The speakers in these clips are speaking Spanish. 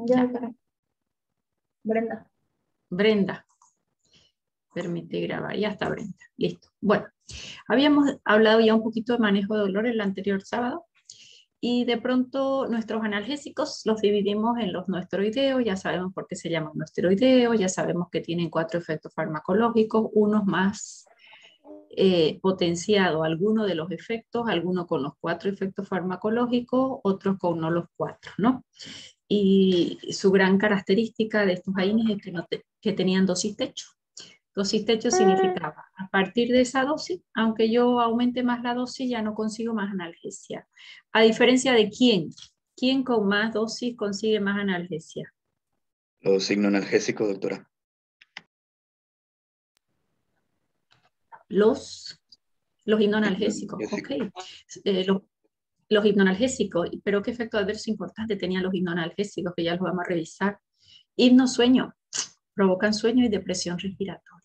Ya, caray. Brenda. Brenda. Permite grabar, ya está Brenda. Listo. Bueno, habíamos hablado ya un poquito de manejo de dolor el anterior sábado. Y de pronto nuestros analgésicos los dividimos en los no esteroideos, ya sabemos por qué se llaman no esteroideos, ya sabemos que tienen 4 efectos farmacológicos, unos más potenciados, algunos de los efectos, algunos con los 4 efectos farmacológicos, otros con no los 4, ¿no? Y su gran característica de estos AINES es que tenían dosis techo. Dosis techo significaba, a partir de esa dosis, aunque yo aumente más la dosis, ya no consigo más analgesia. A diferencia de quién con más dosis consigue más analgesia. Los hipnoanalgésicos, doctora. Los hipnoanalgésicos, ok. Los hipnoanalgésicos, pero ¿qué efecto adverso importante tenían los hipnoanalgésicos? Que ya los vamos a revisar. Hipnosueño, provocan sueño y depresión respiratoria.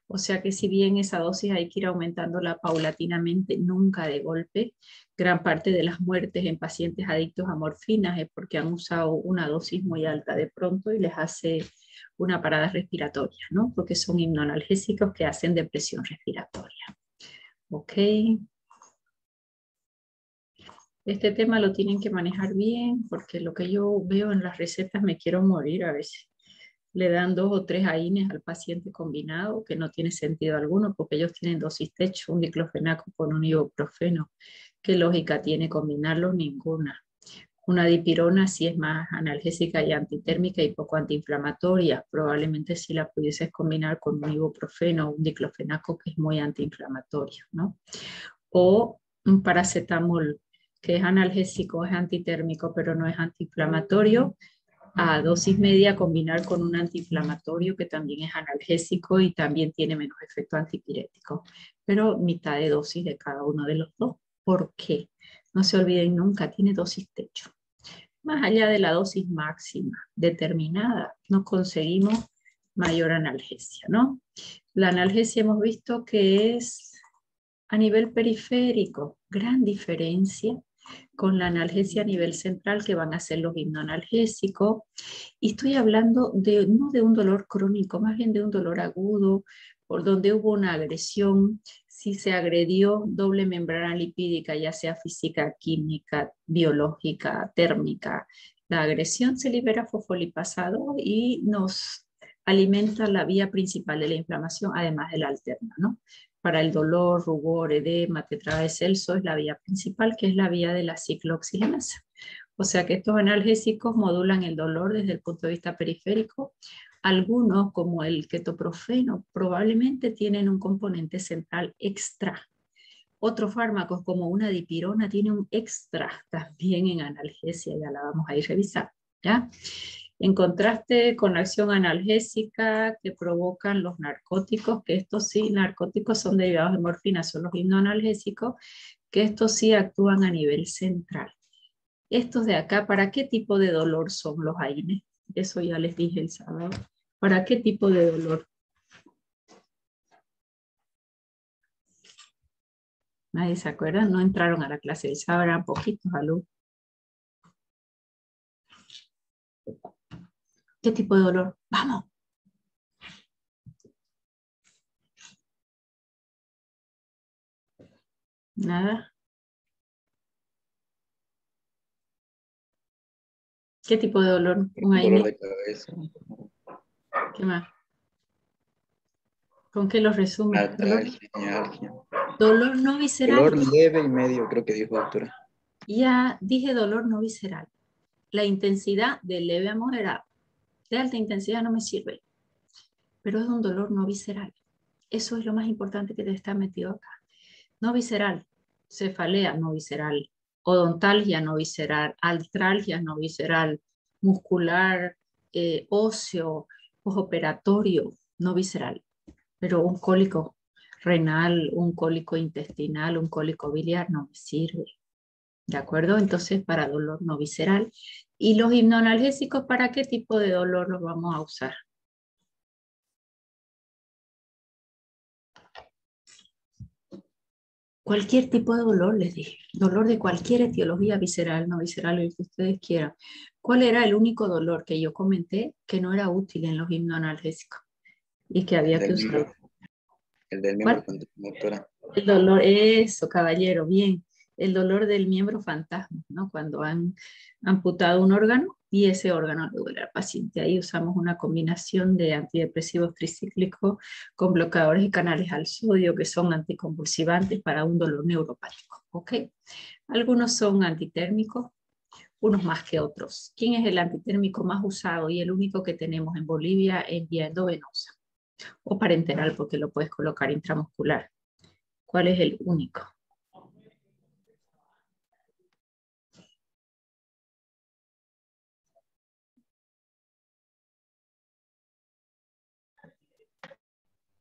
O sea que si bien esa dosis hay que ir aumentándola paulatinamente, nunca de golpe, gran parte de las muertes en pacientes adictos a morfinas es porque han usado una dosis muy alta de pronto y les hace una parada respiratoria, ¿no? Porque son hipnoanalgésicos que hacen depresión respiratoria. Ok. Este tema lo tienen que manejar bien porque lo que yo veo en las recetas me quiero morir a veces. Le dan 2 o 3 AINES al paciente combinado, que no tiene sentido alguno, porque ellos tienen dosis techo, un diclofenaco con un ibuprofeno. ¿Qué lógica tiene combinarlos? Ninguna. Una dipirona sí es más analgésica y antitérmica y poco antiinflamatoria. Probablemente si la pudieses combinar con un ibuprofeno o un diclofenaco que es muy antiinflamatorio, ¿no? O un paracetamol que es analgésico, es antitérmico, pero no es antiinflamatorio, a dosis media combinar con un antiinflamatorio que también es analgésico y también tiene menos efecto antipirético, pero mitad de dosis de cada uno de los dos. ¿Por qué? No se olviden nunca, tiene dosis techo. Más allá de la dosis máxima determinada, no conseguimos mayor analgesia, ¿no? La analgesia hemos visto que es a nivel periférico, gran diferencia con la analgesia a nivel central que van a ser los hipnoanalgésicos. Y estoy hablando no de un dolor crónico, más bien de un dolor agudo, por donde hubo una agresión, si se agredió doble membrana lipídica, ya sea física, química, biológica, térmica. La agresión se libera fosfolipasado y nos alimenta la vía principal de la inflamación, además de la alterna, ¿no? Para el dolor, rubor, edema, tetraecelso es la vía principal, que es la vía de la ciclooxigenasa. O sea que estos analgésicos modulan el dolor desde el punto de vista periférico. Algunos, como el ketoprofeno, probablemente tienen un componente central extra. Otros fármacos, como una dipirona, tienen un extra también en analgesia, ya la vamos a ir revisando, ¿ya? En contraste con la acción analgésica que provocan los narcóticos, que estos sí, narcóticos son derivados de morfina, son los hipnoanalgésicos, que estos sí actúan a nivel central. Estos de acá, ¿para qué tipo de dolor son los AINES? Eso ya les dije el sábado. ¿Para qué tipo de dolor? ¿Nadie se acuerda? No entraron a la clase del sábado, eran poquitos alumnos. ¿Qué tipo de dolor? ¡Vamos! Nada. ¿Qué tipo de dolor? Un Dolor AINE. de cabeza. ¿Qué más? ¿Con qué lo resume? Artralgia, mialgia. Dolor no visceral. Dolor leve y medio, creo que dijo doctora. Ya dije dolor no visceral. La intensidad de leve a moderado. De alta intensidad no me sirve. Pero es un dolor no visceral. Eso es lo más importante que te está metido acá. No visceral. Cefalea no visceral. Odontalgia no visceral. Artralgia no visceral. Muscular, óseo, postoperatorio no visceral. Pero un cólico renal, un cólico intestinal, un cólico biliar no me sirve. ¿De acuerdo? Entonces, para dolor no visceral. ¿Y los hipnoanalgésicos para qué tipo de dolor los vamos a usar? Cualquier tipo de dolor, les dije. Dolor de cualquier etiología visceral, no visceral, el que ustedes quieran. ¿Cuál era el único dolor que yo comenté que no era útil en los hipnoanalgésicos y que había que usar? El del miembro fantasma, doctora. El dolor, eso, caballero, bien. El dolor del miembro fantasma, ¿no? Cuando han amputado un órgano y ese órgano le duele al paciente. Ahí usamos una combinación de antidepresivos tricíclicos con bloqueadores de canales al sodio que son anticonvulsivantes para un dolor neuropático, ¿ok? Algunos son antitérmicos, unos más que otros. ¿Quién es el antitérmico más usado y el único que tenemos en Bolivia en vía endovenosa? O parenteral, porque lo puedes colocar intramuscular. ¿Cuál es el único?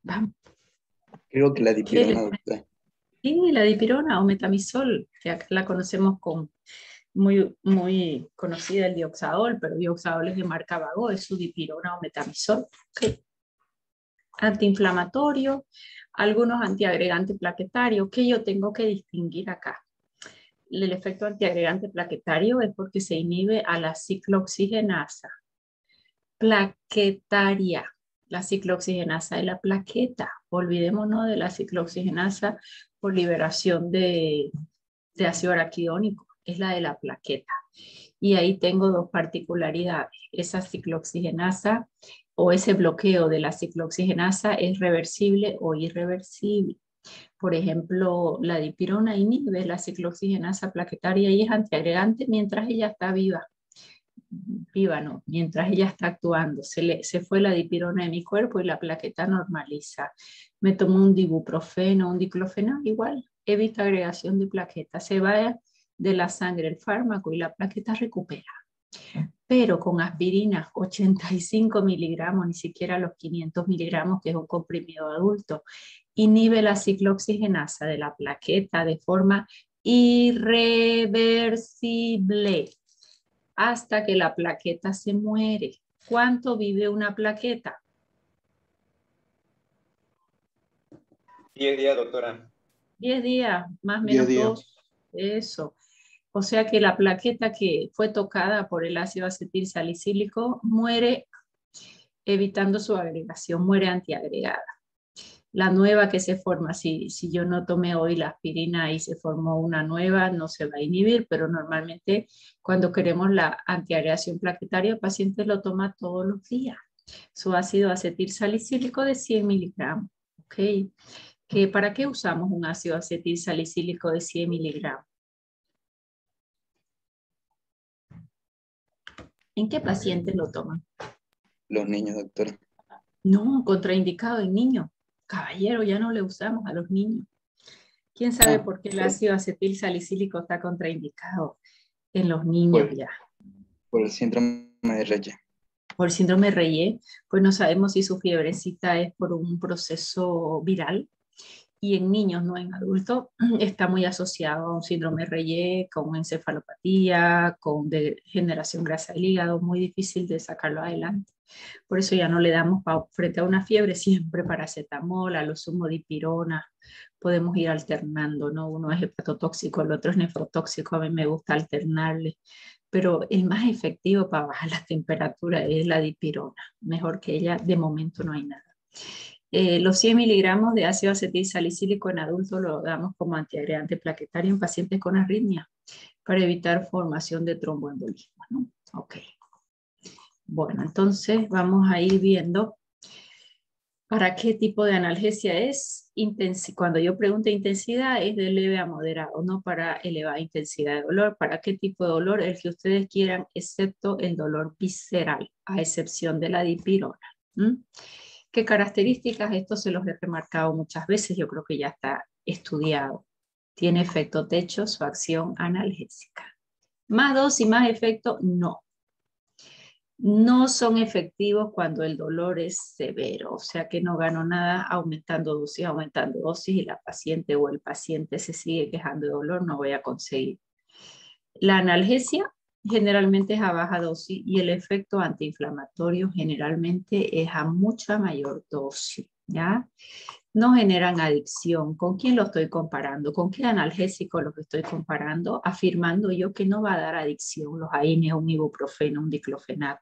Vamos. Creo que la dipirona, doctora. Sí, la dipirona o metamizol, que acá la conocemos con muy conocida el dioxadol, pero dioxadol es de marca Vago, es su dipirona o metamizol. Okay. Antiinflamatorio, algunos antiagregantes plaquetarios. ¿Qué yo tengo que distinguir acá? El efecto antiagregante plaquetario es porque se inhibe a la ciclooxigenasa plaquetaria. La ciclooxigenasa de la plaqueta. Olvidémonos de la ciclooxigenasa por liberación de ácido araquidónico. Es la de la plaqueta. Y ahí tengo dos particularidades. Esa ciclooxigenasa o ese bloqueo de la ciclooxigenasa es reversible o irreversible. Por ejemplo, la dipirona inhibe la ciclooxigenasa plaquetaria y es antiagregante mientras ella está viva. Viva no, mientras ella está actuando. Se fue la dipirona de mi cuerpo y la plaqueta normaliza. Me tomo un ibuprofeno, un diclofenac, igual, evita agregación de plaqueta. Se va de la sangre el fármaco y la plaqueta recupera. Pero con aspirina, 85 miligramos, ni siquiera los 500 miligramos, que es un comprimido adulto, inhibe la ciclooxigenasa de la plaqueta de forma irreversible hasta que la plaqueta se muere. ¿Cuánto vive una plaqueta? 10 días, doctora. 10 días, más o 10 menos días. 2. Eso. O sea que la plaqueta que fue tocada por el ácido acetil salicílico muere evitando su agregación, muere antiagregada. La nueva que se forma, si yo no tomé hoy la aspirina y se formó una nueva, no se va a inhibir, pero normalmente cuando queremos la antiagregación plaquetaria, el paciente lo toma todos los días. Su ácido acetil salicílico de 100 miligramos. ¿Okay? ¿Para qué usamos un ácido acetil salicílico de 100 miligramos? ¿En qué pacientes lo toman? Los niños, doctora. No, contraindicado en niños. Caballero, ya no le usamos a los niños. ¿Quién sabe por qué el ácido acetil salicílico está contraindicado en los niños ya? Por el síndrome de Reye. Por síndrome de Reye, pues no sabemos si su fiebrecita es por un proceso viral. Y en niños, no en adultos, está muy asociado a un síndrome de Reye, con encefalopatía, con degeneración grasa del hígado, muy difícil de sacarlo adelante. Por eso ya no le damos frente a una fiebre siempre paracetamol, a lo sumo dipirona. Podemos ir alternando, ¿no? Uno es hepatotóxico, el otro es nefrotóxico, a mí me gusta alternarle. Pero el más efectivo para bajar la temperatura es la dipirona. Mejor que ella, de momento no hay nada. Los 100 miligramos de ácido acetil salicílico en adultos lo damos como antiagregante plaquetario en pacientes con arritmia para evitar formación de tromboembolismo, ¿no? Ok. Bueno, entonces vamos a ir viendo para qué tipo de analgesia es. Cuando yo pregunto intensidad es de leve a moderado, no para elevada intensidad de dolor. ¿Para qué tipo de dolor? El que ustedes quieran, excepto el dolor visceral, a excepción de la dipirona. ¿Qué características? Esto se los he remarcado muchas veces, yo creo que ya está estudiado. ¿Tiene efecto techo su acción analgésica? ¿Más dosis, más efecto? No. No son efectivos cuando el dolor es severo, o sea que no gano nada aumentando dosis y la paciente o el paciente se sigue quejando de dolor, no voy a conseguir. La analgesia generalmente es a baja dosis y el efecto antiinflamatorio generalmente es a mucha mayor dosis, ¿ya? no generan adicción. ¿Con quién lo estoy comparando? ¿Con qué analgésico los estoy comparando? Afirmando yo que no va a dar adicción los AINES, un ibuprofeno, un diclofenaco.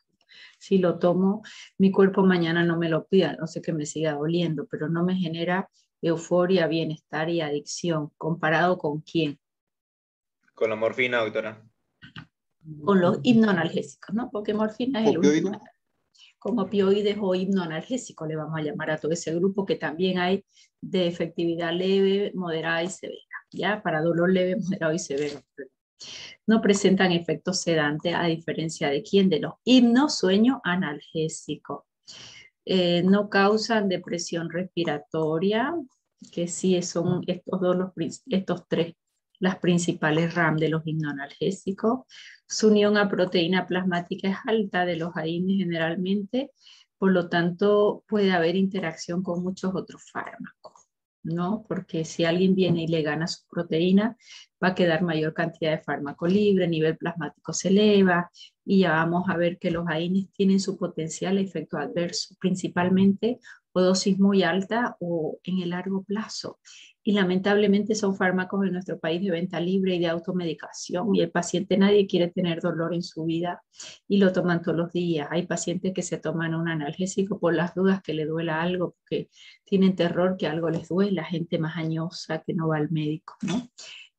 Si lo tomo, mi cuerpo mañana no me lo pida, no sé que me siga doliendo, pero no me genera euforia, bienestar y adicción. ¿Comparado con quién? Con la morfina, doctora. Con los hipnoanalgésicos, ¿no? Porque morfina es el ¿Opioide? último. Con opioides o hipnoanalgésicos le vamos a llamar a todo ese grupo, que también hay de efectividad leve, moderada y severa, ¿ya? Para dolor leve, moderado y severo. No presentan efectos sedantes, a diferencia de quién, de los hipnosueño analgésicos. No causan depresión respiratoria, que sí son estos tres las principales RAM de los hipnoanalgésicos. Su unión a proteína plasmática es alta de los AINES generalmente, por lo tanto puede haber interacción con muchos otros fármacos, ¿no? Porque si alguien viene y le gana su proteína, va a quedar mayor cantidad de fármaco libre, el nivel plasmático se eleva, y ya vamos a ver que los AINES tienen su potencial efecto adverso, principalmente o dosis muy alta o en el largo plazo. Y lamentablemente son fármacos en nuestro país de venta libre y de automedicación, y el paciente, nadie quiere tener dolor en su vida y lo toman todos los días. Hay pacientes que se toman un analgésico por las dudas que le duela algo, porque tienen terror que algo les duela, gente más añosa que no va al médico, ¿no?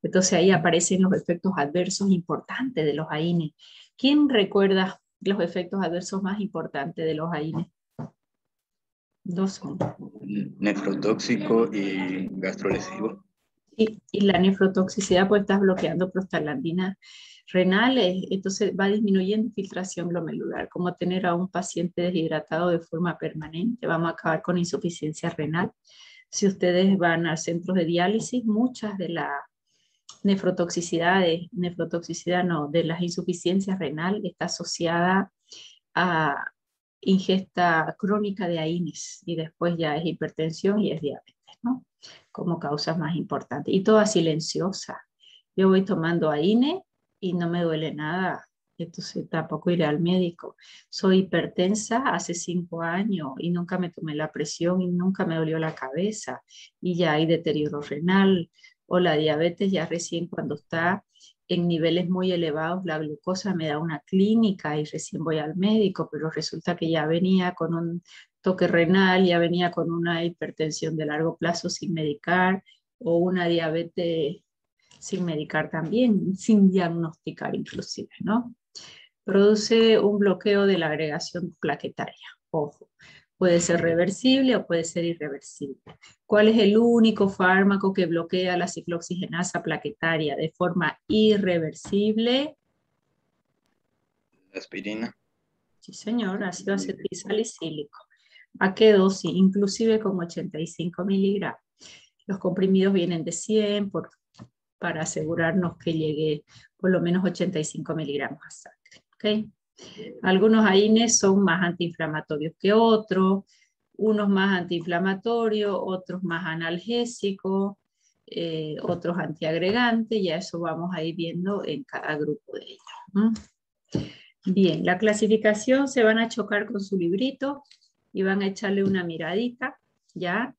Entonces ahí aparecen los efectos adversos importantes de los AINES. ¿Quién recuerda los efectos adversos más importantes de los AINES? Dos son. Nefrotóxico y gastrolesivo. Y la nefrotoxicidad, pues estás bloqueando prostaglandinas renales, entonces va disminuyendo filtración glomerular, como tener a un paciente deshidratado de forma permanente. Vamos a acabar con insuficiencia renal. Si ustedes van a centros de diálisis, muchas de las de las insuficiencias renal está asociada a ingesta crónica de AINES, y después ya es hipertensión y es diabetes, ¿no? Como causas más importantes. Y toda silenciosa. Yo voy tomando AINES y no me duele nada, entonces tampoco iré al médico. Soy hipertensa hace 5 años y nunca me tomé la presión y nunca me dolió la cabeza, y ya hay deterioro renal. O la diabetes ya recién cuando está en niveles muy elevados, la glucosa me da una clínica y recién voy al médico, pero resulta que ya venía con un toque renal, ya venía con una hipertensión de largo plazo sin medicar, o una diabetes sin medicar también, sin diagnosticar inclusive, ¿no? Produce un bloqueo de la agregación plaquetaria, ojo. Puede ser reversible o puede ser irreversible. ¿Cuál es el único fármaco que bloquea la ciclooxigenasa plaquetaria de forma irreversible? La aspirina. Sí, señor, ácido acetilsalicílico. ¿A qué dosis? Inclusive con 85 miligramos. Los comprimidos vienen de 100 para asegurarnos que llegue por lo menos 85 miligramos a sangre. ¿Okay? Algunos AINES son más antiinflamatorios que otros, unos más antiinflamatorios, otros más analgésicos, otros antiagregantes, ya eso vamos a ir viendo en cada grupo de ellos. Bien, la clasificación se van a chocar con su librito y van a echarle una miradita, ¿ya?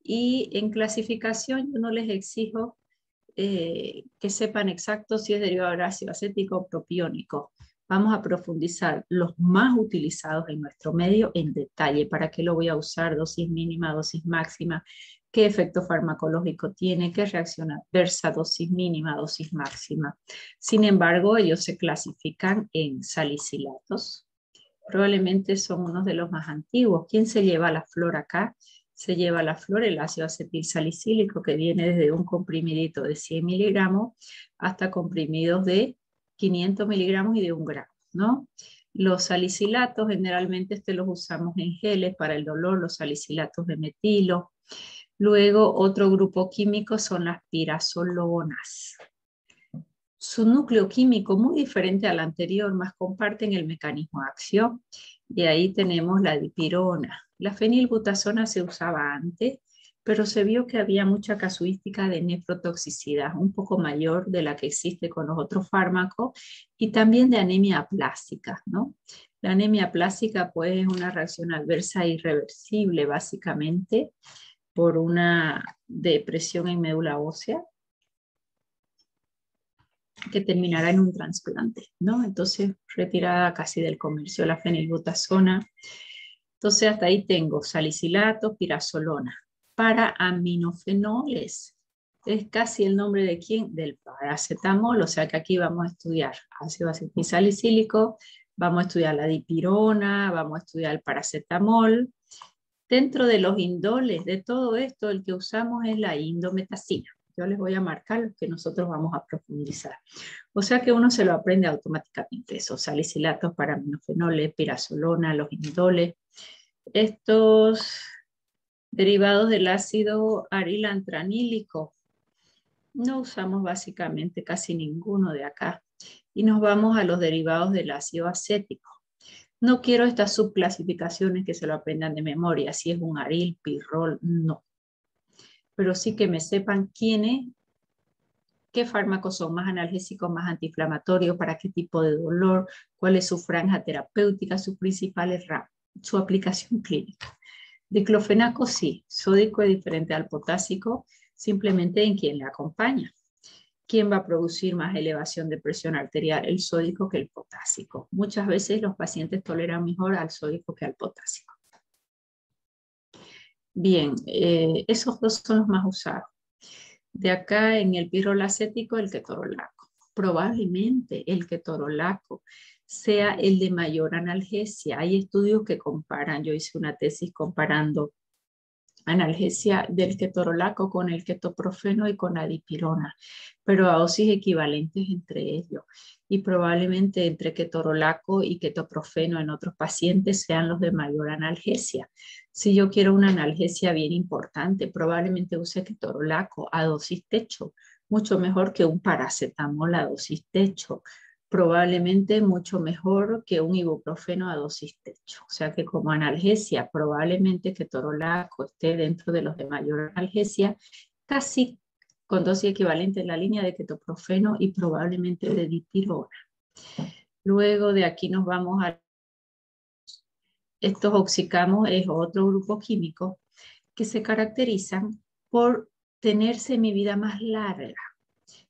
Y en clasificación yo no les exijo que sepan exacto si es derivado de ácido acético o propiónico. Vamos a profundizar los más utilizados en nuestro medio en detalle. ¿Para qué lo voy a usar? Dosis mínima, dosis máxima. ¿Qué efecto farmacológico tiene? ¿Qué reacción adversa? Dosis mínima, dosis máxima. Sin embargo, ellos se clasifican en salicilatos. Probablemente son unos de los más antiguos. ¿Quién se lleva la flor acá? Se lleva la flor el ácido acetilsalicílico, que viene desde un comprimidito de 100 miligramos hasta comprimidos de 500 miligramos y de 1 gramo, ¿no? Los salicilatos generalmente los usamos en geles para el dolor, los salicilatos de metilo. Luego otro grupo químico son las pirazolonas. Su núcleo químico muy diferente al anterior, más comparten el mecanismo de acción. Y ahí tenemos la dipirona. La fenilbutasona se usaba antes, pero se vio que había mucha casuística de nefrotoxicidad, un poco mayor de la que existe con los otros fármacos, y también de anemia aplástica, ¿no? La anemia aplástica pues es una reacción adversa irreversible básicamente, por una depresión en médula ósea que terminará en un trasplante, ¿no? Entonces, retirada casi del comercio la fenilbutasona. Entonces, hasta ahí tengo salicilato, pirazolona. Para aminofenoles, es casi el nombre de quién, del paracetamol, o sea que aquí vamos a estudiar ácido acetilsalicílico, vamos a estudiar la dipirona, vamos a estudiar el paracetamol. Dentro de los indoles de todo esto, el que usamos es la indometacina. Yo les voy a marcar los que nosotros vamos a profundizar. O sea que uno se lo aprende automáticamente, esos salicilatos, paraminofenoles, pirazolona, los indoles. Estos derivados del ácido arilantranílico, no usamos básicamente casi ninguno de acá. Y nos vamos a los derivados del ácido acético. No quiero estas subclasificaciones que se lo aprendan de memoria, si es un aril, pirrol, no. Pero sí que me sepan quiénes, qué fármacos son más analgésicos, más antiinflamatorios, para qué tipo de dolor, cuál es su franja terapéutica, sus principales ramas, su aplicación clínica. Diclofenaco sí, sódico es diferente al potásico, simplemente en quien le acompaña. ¿Quién va a producir más elevación de presión arterial? El sódico que el potásico. Muchas veces los pacientes toleran mejor al sódico que al potásico. Bien, esos dos son los más usados. De acá en el pirrol acético, el ketorolaco. Probablemente el ketorolaco sea el de mayor analgesia. Hay estudios que comparan, yo hice una tesis comparando analgesia del ketorolaco con el ketoprofeno y con la dipirona, pero a dosis equivalentes entre ellos. Y probablemente entre ketorolaco y ketoprofeno en otros pacientes sean los de mayor analgesia. Si yo quiero una analgesia bien importante, probablemente use ketorolaco a dosis techo, mucho mejor que un paracetamol a dosis techo. Probablemente mucho mejor que un ibuprofeno a dosis techo. O sea que como analgesia, probablemente ketorolaco esté dentro de los de mayor analgesia, casi con dosis equivalente en la línea de ketoprofeno y probablemente de dipirona. Luego de aquí nos vamos a... Estos oxicamos es otro grupo químico que se caracterizan por tener semivida más larga.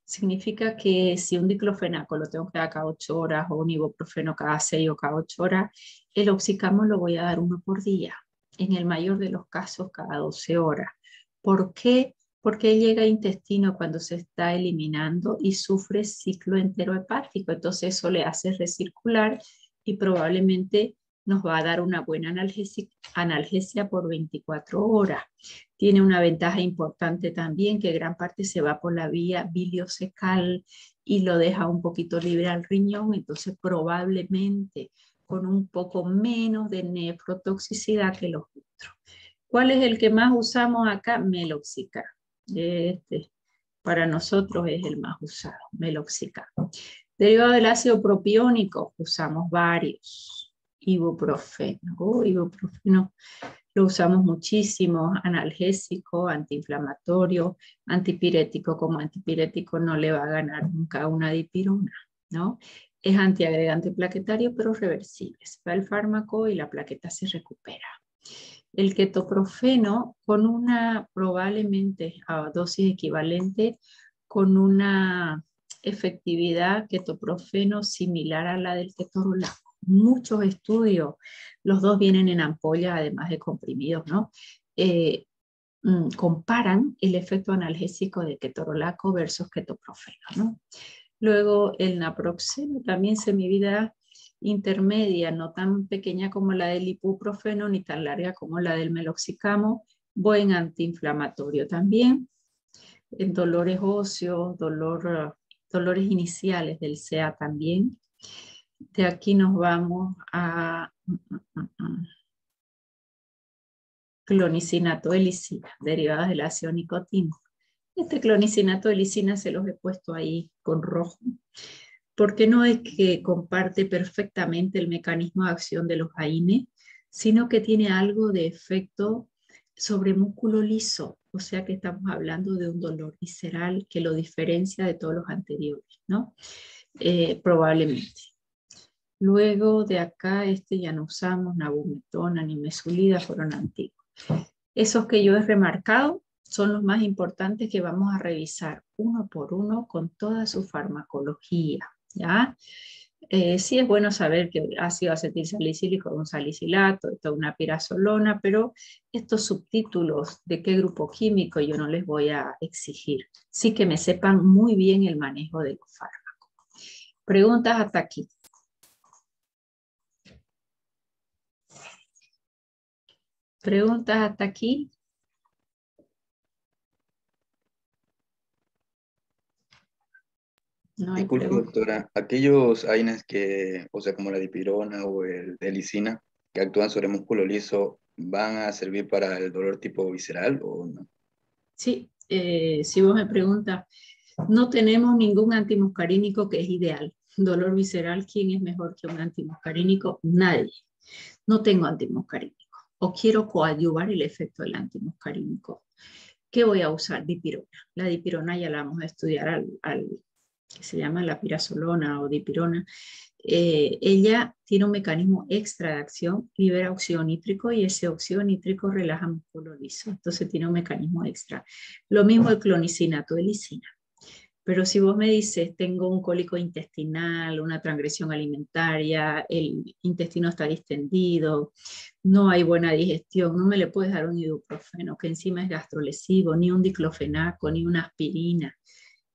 Significa que si un diclofenaco lo tengo que dar cada 8 horas o un ibuprofeno cada 6 o cada 8 horas, el oxicamo lo voy a dar 1 por día. En el mayor de los casos, cada 12 horas. ¿Por qué? Porque llega al intestino cuando se está eliminando y sufre ciclo enterohepático. Entonces eso le hace recircular y probablemente nos va a dar una buena analgesia por 24 horas. Tiene una ventaja importante también, que gran parte se va por la vía biliocecal y lo deja un poquito libre al riñón, entonces probablemente con un poco menos de nefrotoxicidad que los otros. ¿Cuál es el que más usamos acá? Meloxicam. Para nosotros es el más usado, Meloxicam. Derivado del ácido propiónico, usamos varios. Ibuprofeno, ibuprofeno lo usamos muchísimo, analgésico, antiinflamatorio, antipirético. Como antipirético no le va a ganar nunca una dipirona, ¿no? Es antiagregante plaquetario, pero reversible. Se va el fármaco y la plaqueta se recupera. El ketoprofeno con una, probablemente a dosis equivalente, con una efectividad ketoprofeno similar a la del ketorolaco. Muchos estudios, los dos vienen en ampolla, además de comprimidos, ¿no? Comparan el efecto analgésico de ketorolaco versus ketoprofeno, ¿no? Luego el naproxeno, también semivida intermedia, no tan pequeña como la del ibuprofeno, ni tan larga como la del meloxicamo, buen antiinflamatorio también. En dolores óseos, dolores iniciales del CA también. De aquí nos vamos a clonicinato de lisina, derivadas del ácido nicotínico. Este clonicinato de lisina se los he puesto ahí con rojo, porque no es que comparte perfectamente el mecanismo de acción de los AINE, sino que tiene algo de efecto sobre músculo liso, o sea que estamos hablando de un dolor visceral que lo diferencia de todos los anteriores, ¿no? Probablemente. Luego de acá, ya no usamos nabumetona ni mesulida, fueron antiguos. Esos que yo he remarcado son los más importantes que vamos a revisar uno por uno con toda su farmacología, ¿ya? Sí es bueno saber que ácido acetilsalicílico es un salicilato, esto es una pirazolona, pero estos subtítulos de qué grupo químico yo no les voy a exigir. Sí que me sepan muy bien el manejo de los fármacos. Preguntas hasta aquí. ¿Preguntas hasta aquí? No hay Disculpe, preguntas. doctora, aquellos AINES que, o sea, como la dipirona o el delicina, que actúan sobre músculo liso, ¿van a servir para el dolor tipo visceral o no? Sí, si vos me preguntas, no tenemos ningún antimuscarínico que es ideal. Dolor visceral, ¿quién es mejor que un antimuscarínico? Nadie. No tengo antimuscarínico. O quiero coadyuvar el efecto del antimuscarínico. ¿Qué voy a usar? Dipirona. La dipirona ya la vamos a estudiar que se llama la pirazolona o dipirona. Ella tiene un mecanismo extra de acción, libera óxido nítrico y ese óxido nítrico relaja músculo liso. Entonces tiene un mecanismo extra. Lo mismo el clonicinato de lisina. Pero si vos me dices, tengo un cólico intestinal, una transgresión alimentaria, el intestino está distendido, no hay buena digestión, no me le puedes dar un ibuprofeno, que encima es gastrolesivo, ni un diclofenaco, ni una aspirina.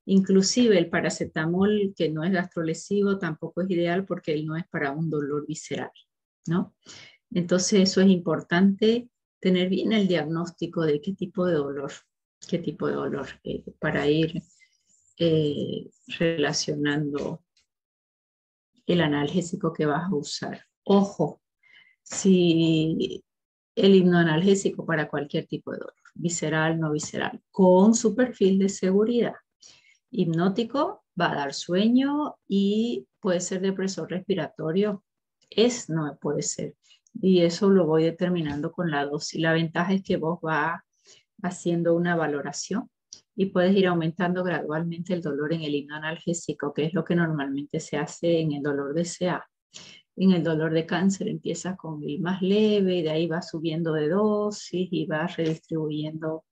Inclusive el paracetamol, que no es gastrolesivo, tampoco es ideal porque él no es para un dolor visceral, ¿no? Entonces eso es importante, tener bien el diagnóstico de qué tipo de dolor, para ir relacionando el analgésico que vas a usar. Ojo, si el hipnoanalgésico para cualquier tipo de dolor, visceral, no visceral, con su perfil de seguridad. Hipnótico va a dar sueño y puede ser depresor respiratorio. No puede ser. Y eso lo voy determinando con la dosis. La ventaja es que vos vas haciendo una valoración y puedes ir aumentando gradualmente el dolor en el hipnoanalgésico, que es lo que normalmente se hace en el dolor de CA. En el dolor de cáncer empiezas con el más leve, de ahí vas subiendo de dosis y vas redistribuyendo,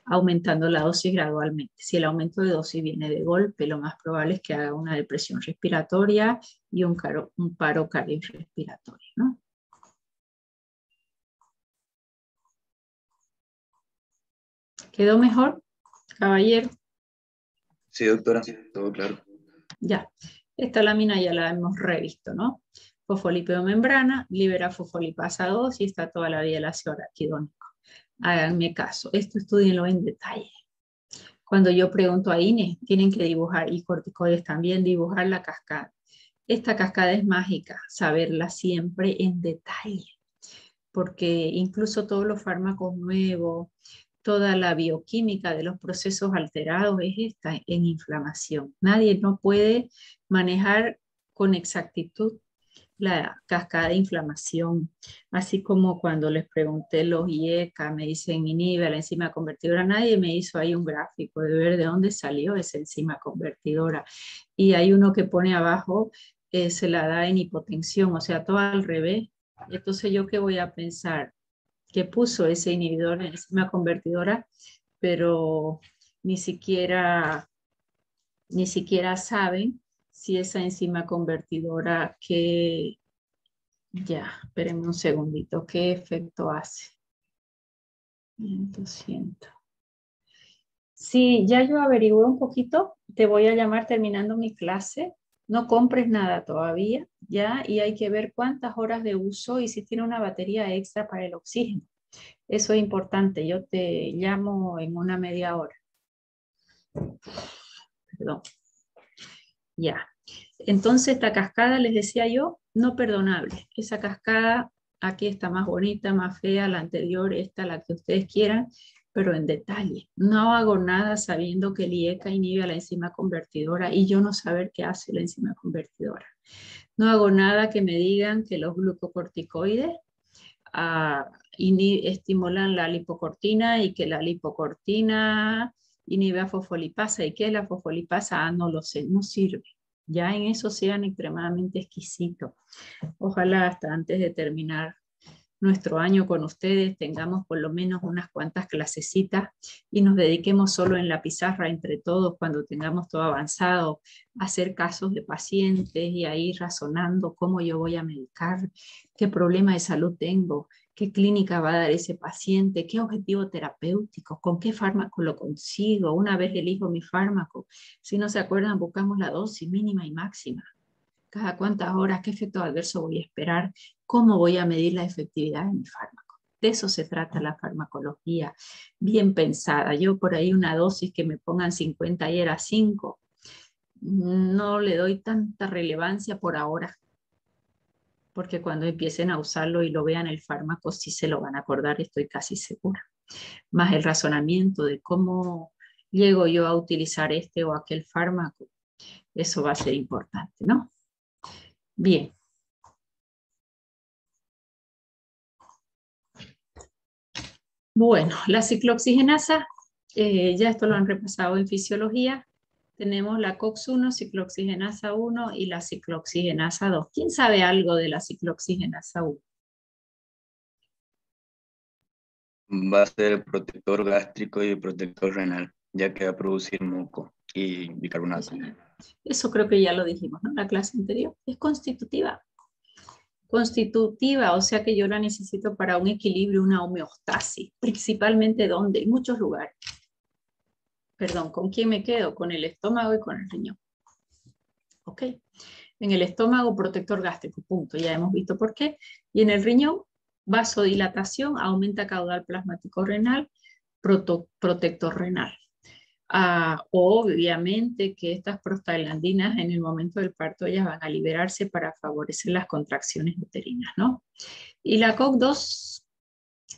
aumentando la dosis gradualmente. Si el aumento de dosis viene de golpe, lo más probable es que haga una depresión respiratoria y un paro cardiorrespiratorio, ¿no? ¿Quedó mejor, caballero? Sí, doctora, todo claro. Ya, esta lámina ya la hemos revisto, ¿no? Fosfolipidomembrana, libera fosfolipasa 2 y está toda la vida el ácido araquidónico. Háganme caso, esto estudienlo en detalle. Cuando yo pregunto a INE, tienen que dibujar, y corticoides también, dibujar la cascada. Esta cascada es mágica, saberla siempre en detalle, porque incluso todos los fármacos nuevos, toda la bioquímica de los procesos alterados es esta en inflamación. Nadie no puede manejar con exactitud la cascada de inflamación, así como cuando les pregunté los IECA, me dicen inhibe la enzima convertidora, nadie me hizo ahí un gráfico de ver de dónde salió esa enzima convertidora. Y hay uno que pone abajo, se la da en hipotensión, o sea, todo al revés. Entonces, ¿yo qué voy a pensar? Que puso ese inhibidor en enzima convertidora, pero ni siquiera saben si esa enzima convertidora espérenme un segundito, ¿qué efecto hace? 200. Sí, ya yo averigué un poquito, te voy a llamar terminando mi clase. No compres nada todavía, ya, y hay que ver cuántas horas de uso y si tiene una batería extra para el oxígeno. Eso es importante, yo te llamo en una media hora. Perdón. Ya. Entonces, esta cascada, les decía yo, no perdonable. Esa cascada aquí está más bonita, más fea, la anterior, esta, la que ustedes quieran, pero en detalle. No hago nada sabiendo que el IECA inhibe a la enzima convertidora y yo no saber qué hace la enzima convertidora. No hago nada que me digan que los glucocorticoides estimulan la lipocortina y que la lipocortina inhibe a fosfolipasa. ¿Y qué es la fosfolipasa? No lo sé, no sirve. Ya en eso sean extremadamente exquisitos. Ojalá hasta antes de terminar nuestro año con ustedes, tengamos por lo menos unas cuantas clasecitas y nos dediquemos solo en la pizarra entre todos cuando tengamos todo avanzado, a hacer casos de pacientes y a ir razonando cómo yo voy a medicar, qué problema de salud tengo, qué clínica va a dar ese paciente, qué objetivo terapéutico, con qué fármaco lo consigo, una vez elijo mi fármaco. Si no se acuerdan, buscamos la dosis mínima y máxima. Cada cuántas horas, qué efecto adverso voy a esperar, cómo voy a medir la efectividad de mi fármaco. De eso se trata la farmacología, bien pensada. Yo por ahí una dosis que me pongan 50 y era 5, no le doy tanta relevancia por ahora, porque cuando empiecen a usarlo y lo vean el fármaco sí se lo van a acordar, estoy casi segura. Más el razonamiento de cómo llego yo a utilizar este o aquel fármaco, eso va a ser importante, ¿no? Bien. Bueno, la ciclooxigenasa, ya esto lo han repasado en fisiología. Tenemos la COX-1, ciclooxigenasa 1 y la ciclooxigenasa 2. ¿Quién sabe algo de la ciclooxigenasa 1? Va a ser el protector gástrico y el protector renal, ya que va a producir muco y bicarbonato. Eso creo que ya lo dijimos, ¿no? En la clase anterior. Es constitutiva. Constitutiva, o sea que yo la necesito para un equilibrio, una homeostasis. Principalmente, ¿dónde? En muchos lugares. Perdón, ¿con quién me quedo? Con el estómago y con el riñón. ¿Ok? En el estómago, protector gástrico, punto. Ya hemos visto por qué. Y en el riñón, vasodilatación, aumenta caudal plasmático renal, protector renal. Obviamente que estas prostaglandinas en el momento del parto ellas van a liberarse para favorecer las contracciones uterinas, ¿no? Y la COX-2,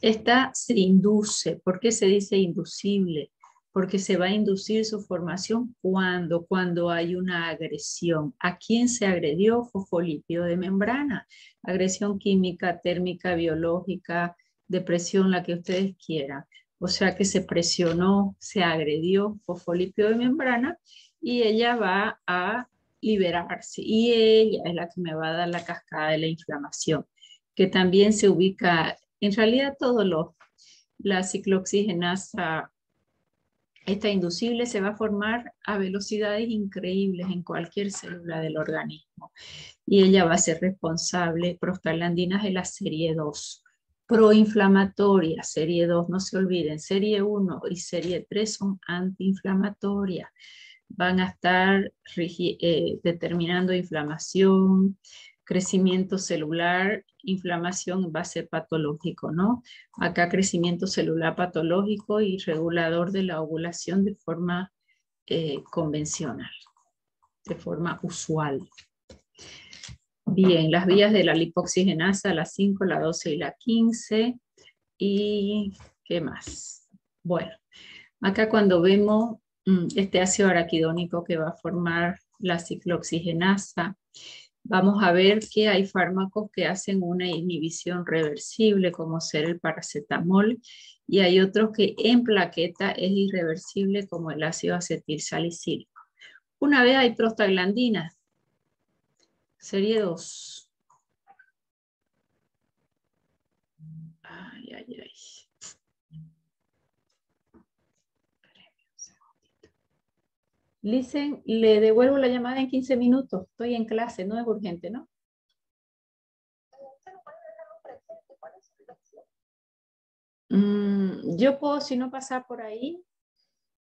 esta se induce. ¿Por qué se dice inducible? Porque se va a inducir su formación cuando hay una agresión. ¿A quién se agredió? Fosfolípido de membrana. Agresión química, térmica, biológica, depresión, la que ustedes quieran. O sea que se presionó, se agredió fosfolípido de membrana y ella va a liberarse. Y ella es la que me va a dar la cascada de la inflamación, que también se ubica, en realidad la ciclooxigenasa, esta inducible se va a formar a velocidades increíbles en cualquier célula del organismo. Y ella va a ser responsable, prostaglandinas de la serie 2. Proinflamatoria, serie 2, no se olviden, serie 1 y serie 3 son antiinflamatorias. Van a estar determinando inflamación, crecimiento celular, inflamación va a ser patológico, ¿no? Acá crecimiento celular patológico y regulador de la ovulación de forma convencional, de forma usual. Bien, las vías de la lipoxigenasa, la 5, la 12 y la 15. ¿Y qué más? Bueno, acá cuando vemos este ácido araquidónico que va a formar la ciclooxigenasa, vamos a ver que hay fármacos que hacen una inhibición reversible, como ser el paracetamol, y hay otros que en plaqueta es irreversible, como el ácido acetilsalicílico. Una vez hay prostaglandinas, serie 2. Ay, ay, ay. Listen, le devuelvo la llamada en 15 minutos. Estoy en clase, no es urgente, ¿no? Yo puedo, si no, pasar por ahí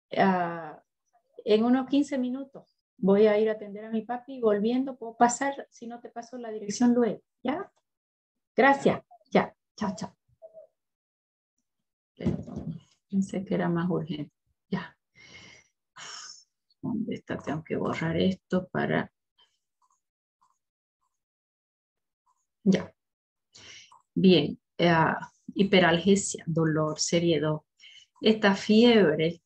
en unos 15 minutos. Voy a ir a atender a mi papi y volviendo puedo pasar, si no te paso la dirección luego, ¿ya? Gracias, ya, chao, chao. Perdón, pensé que era más urgente, ya. ¿Dónde está? Tengo que borrar esto para... Ya. Bien, hiperalgesia, dolor, serie 2. Esta fiebre,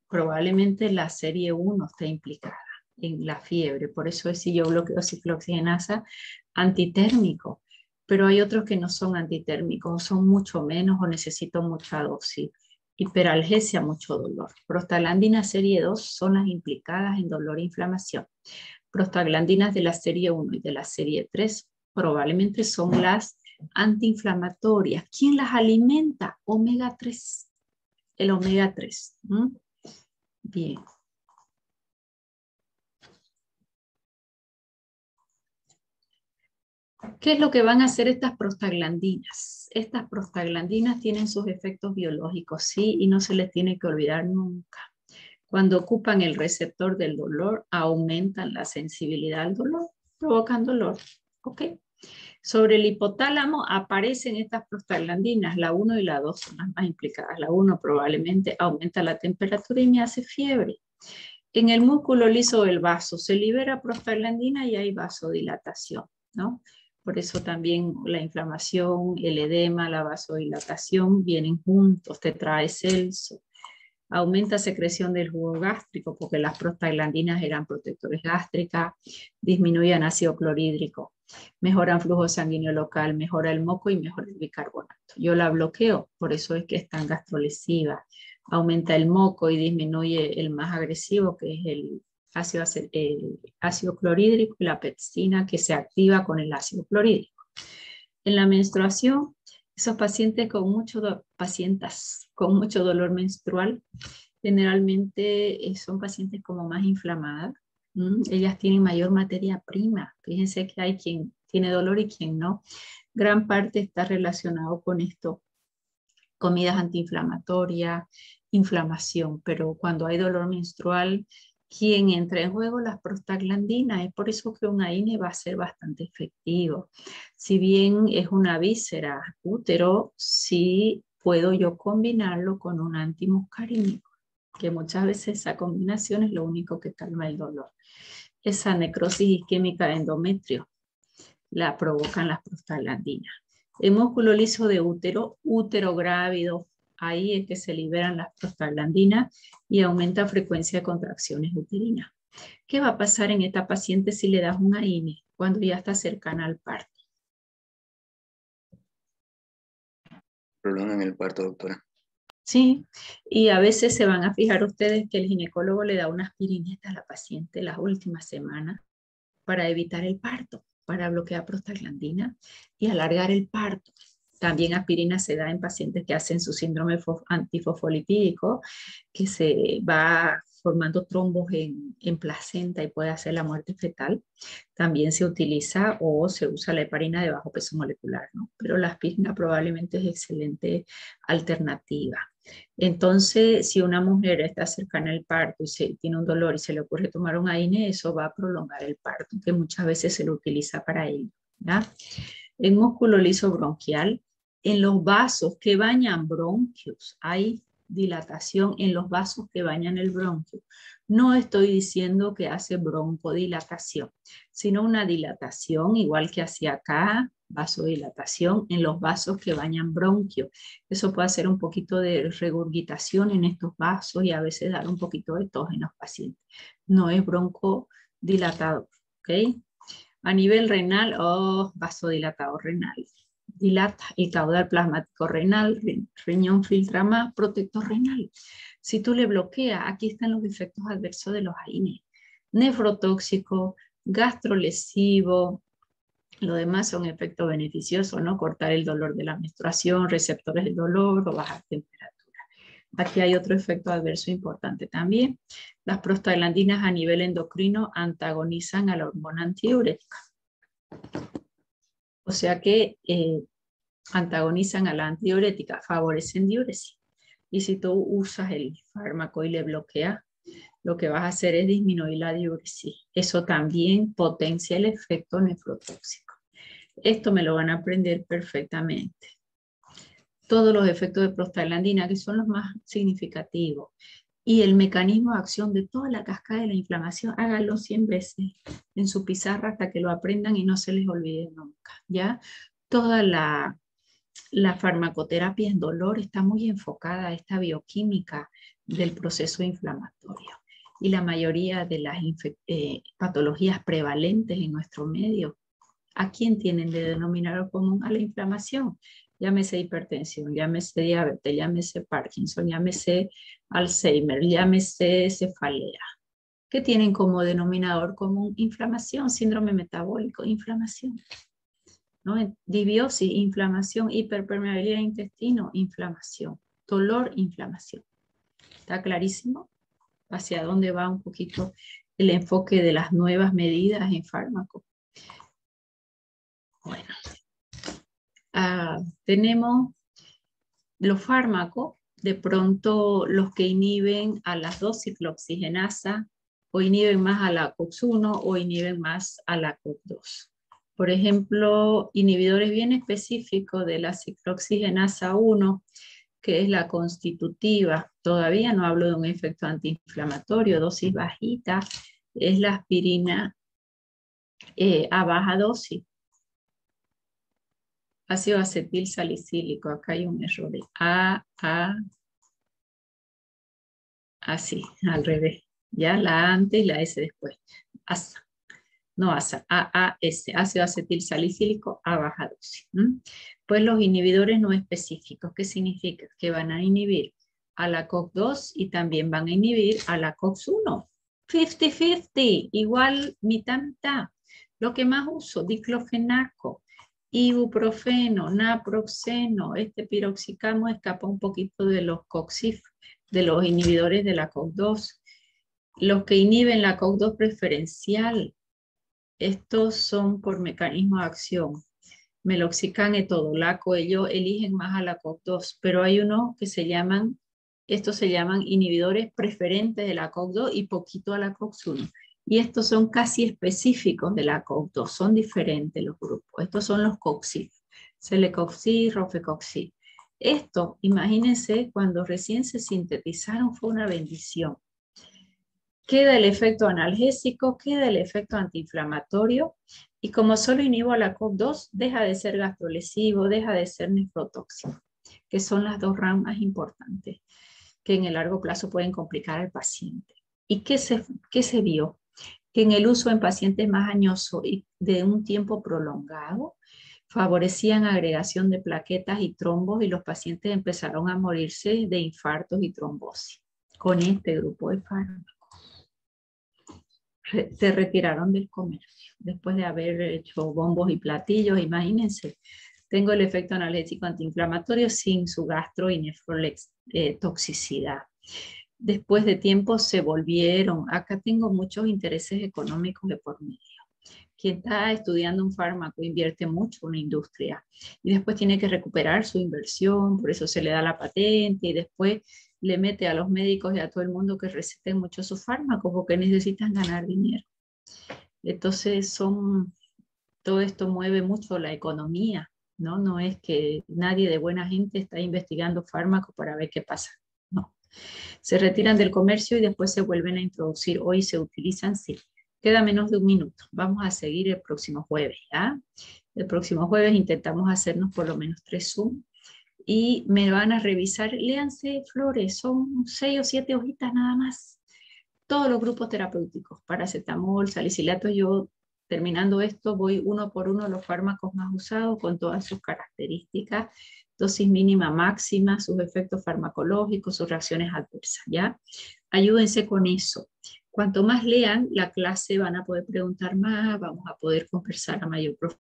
probablemente la serie 1 está implicada en la fiebre. Por eso es si yo bloqueo ciclooxigenasa antitérmico. Pero hay otros que no son antitérmicos, son mucho menos o necesito mucha dosis. Hiperalgesia, mucho dolor. Prostaglandina serie 2 son las implicadas en dolor e inflamación. Prostaglandinas de la serie 1 y de la serie 3 probablemente son las Antiinflamatorias. ¿Quién las alimenta? Omega 3. El omega 3. Bien. ¿Qué es lo que van a hacer estas prostaglandinas? Estas prostaglandinas tienen sus efectos biológicos, sí, y no se les tiene que olvidar nunca. Cuando ocupan el receptor del dolor, aumentan la sensibilidad al dolor, provocan dolor. ¿Ok? Sobre el hipotálamo aparecen estas prostaglandinas, la 1 y la 2 son las más implicadas. La 1 probablemente aumenta la temperatura y me hace fiebre. En el músculo liso del vaso se libera prostaglandina y hay vasodilatación, ¿no? Por eso también la inflamación, el edema, la vasodilatación vienen juntos, te trae Celso. Aumenta secreción del jugo gástrico porque las prostaglandinas eran protectores gástricas, disminuyen ácido clorhídrico, mejoran flujo sanguíneo local, mejora el moco y mejora el bicarbonato. Yo la bloqueo, por eso es que es tan gastrolesiva. Aumenta el moco y disminuye el más agresivo, que es el ácido clorhídrico y la pepsina, que se activa con el ácido clorhídrico. En la menstruación, esos pacientes con mucho dolor menstrual, generalmente son pacientes como más inflamadas. Ellas tienen mayor materia prima. Fíjense que hay quien tiene dolor y quien no. Gran parte está relacionado con esto. Comidas antiinflamatorias, inflamación, pero cuando hay dolor menstrual, quien entra en juego las prostaglandinas. Es por eso que un AINE va a ser bastante efectivo. Si bien es una víscera útero, sí puedo yo combinarlo con un antimuscarínico, que muchas veces esa combinación es lo único que calma el dolor. Esa necrosis isquémica de endometrio la provocan las prostaglandinas. El músculo liso de útero, útero grávido, ahí es que se liberan las prostaglandinas y aumenta frecuencia de contracciones uterinas. ¿Qué va a pasar en esta paciente si le das un AINE cuando ya está cercana al parto? Prolongan el parto, doctora. Sí, y a veces se van a fijar ustedes que el ginecólogo le da una aspirineta a la paciente las últimas semanas para evitar el parto, para bloquear prostaglandina y alargar el parto. También aspirina se da en pacientes que hacen su síndrome antifosfolipídico, que se va formando trombos en placenta y puede hacer la muerte fetal. También se utiliza o se usa la heparina de bajo peso molecular, ¿no? Pero la aspirina probablemente es excelente alternativa. Entonces, si una mujer está cercana al parto y tiene un dolor y se le ocurre tomar un AINE, eso va a prolongar el parto, que muchas veces se lo utiliza para ello, ¿ya? En músculo liso bronquial, en los vasos que bañan bronquios, hay dilatación en los vasos que bañan el bronquio. No estoy diciendo que hace broncodilatación, sino una dilatación, igual que hacia acá, vasodilatación en los vasos que bañan bronquio. Eso puede hacer un poquito de regurgitación en estos vasos y a veces dar un poquito de tos en los pacientes. No es broncodilatador, ¿ok? A nivel renal, vasodilatador renal. Dilata el caudal plasmático renal, riñón filtra más, protector renal. Si tú le bloqueas, aquí están los efectos adversos de los AINE. Nefrotóxico, gastrolesivo, lo demás son efectos beneficiosos, ¿no? Cortar el dolor de la menstruación, receptores del dolor o bajar temperatura. Aquí hay otro efecto adverso importante también. Las prostaglandinas a nivel endocrino antagonizan a la hormona antidiurética. O sea que antagonizan a la antidiurética, favorecen diuresis. Y si tú usas el fármaco y le bloqueas, lo que vas a hacer es disminuir la diuresis. Eso también potencia el efecto nefrotóxico. Esto me lo van a aprender perfectamente. Todos los efectos de prostaglandina, que son los más significativos, y el mecanismo de acción de toda la cascada de la inflamación, háganlo 100 veces en su pizarra hasta que lo aprendan y no se les olvide nunca, ¿ya? Toda la farmacoterapia en dolor está muy enfocada a esta bioquímica del proceso inflamatorio. Y la mayoría de las patologías prevalentes en nuestro medio, ¿a quién tienen de denominador común? A la inflamación. Llámese hipertensión, llámese diabetes, llámese Parkinson, llámese Alzheimer, llámese cefalea. ¿Qué tienen como denominador común? Inflamación, síndrome metabólico, inflamación. ¿no? Disbiosis, inflamación, hiperpermeabilidad de intestino, inflamación, dolor, inflamación. ¿Está clarísimo? Hacia dónde va un poquito el enfoque de las nuevas medidas en fármacos. Bueno, tenemos los fármacos, de pronto los que inhiben a las 2-ciclooxigenasa, o inhiben más a la COX-1 o inhiben más a la COX-2. Por ejemplo, inhibidores bien específicos de la ciclooxigenasa 1, que es la constitutiva, todavía no hablo de un efecto antiinflamatorio, dosis bajita, es la aspirina a baja dosis. Ácido acetil salicílico, acá hay un error de así, al revés. Ya la A antes y la S después. ASA. No ASA, AAS, ácido acetil salicílico a baja dosis. Pues los inhibidores no específicos, ¿qué significa? Que van a inhibir a la COX-2 y también van a inhibir a la COX-1. 50-50, igual mitad-mitad. Lo que más uso, diclofenaco, ibuprofeno, naproxeno, piroxicamo escapa un poquito de los COXIF, de los inhibidores de la COX-2. Los que inhiben la COX-2 preferencial, estos son por mecanismo de acción. Meloxicam, etodolaco, ellos eligen más a la COX-2, pero hay unos que se llaman, estos se llaman inhibidores preferentes de la COX-2 y poquito a la COX-1. Y estos son casi específicos de la COX-2, son diferentes los grupos. Estos son los COXIF, Celecoxib, Rofecoxib. Esto, imagínense, cuando recién se sintetizaron fue una bendición. Queda el efecto analgésico, queda el efecto antiinflamatorio, y como solo inhibo a la COX-2, deja de ser gastrolesivo, deja de ser nefrotóxico, que son las dos ramas más importantes que en el largo plazo pueden complicar al paciente. ¿Y qué se vio? Que en el uso en pacientes más añosos y de un tiempo prolongado, favorecían agregación de plaquetas y trombos, y los pacientes empezaron a morirse de infartos y trombosis con este grupo de fármacos. Se retiraron del comercio después de haber hecho bombos y platillos. Imagínense, tengo el efecto analgésico antiinflamatorio sin su gastro y nefrotoxicidad. Después de tiempo se volvieron, acá tengo muchos intereses económicos de por medio. Quien está estudiando un fármaco invierte mucho en una industria y después tiene que recuperar su inversión, por eso se le da la patente y después le mete a los médicos y a todo el mundo que receten mucho sus fármacos porque necesitan ganar dinero. Entonces todo esto mueve mucho la economía, ¿no? No es que nadie de buena gente está investigando fármacos para ver qué pasa, no. Se retiran del comercio y después se vuelven a introducir. Hoy se utilizan, sí. Queda menos de un minuto. Vamos a seguir el próximo jueves, ¿ya? El próximo jueves intentamos hacernos por lo menos 3 Zoom y me van a revisar. Léanse, Flores, son 6 o 7 hojitas nada más. Todos los grupos terapéuticos, paracetamol, salicilato. Yo, terminando esto, voy uno por uno los fármacos más usados con todas sus características, dosis mínima, máxima, sus efectos farmacológicos, sus reacciones adversas, ¿ya? Ayúdense con eso. Cuanto más lean la clase van a poder preguntar más, vamos a poder conversar a mayor profundidad.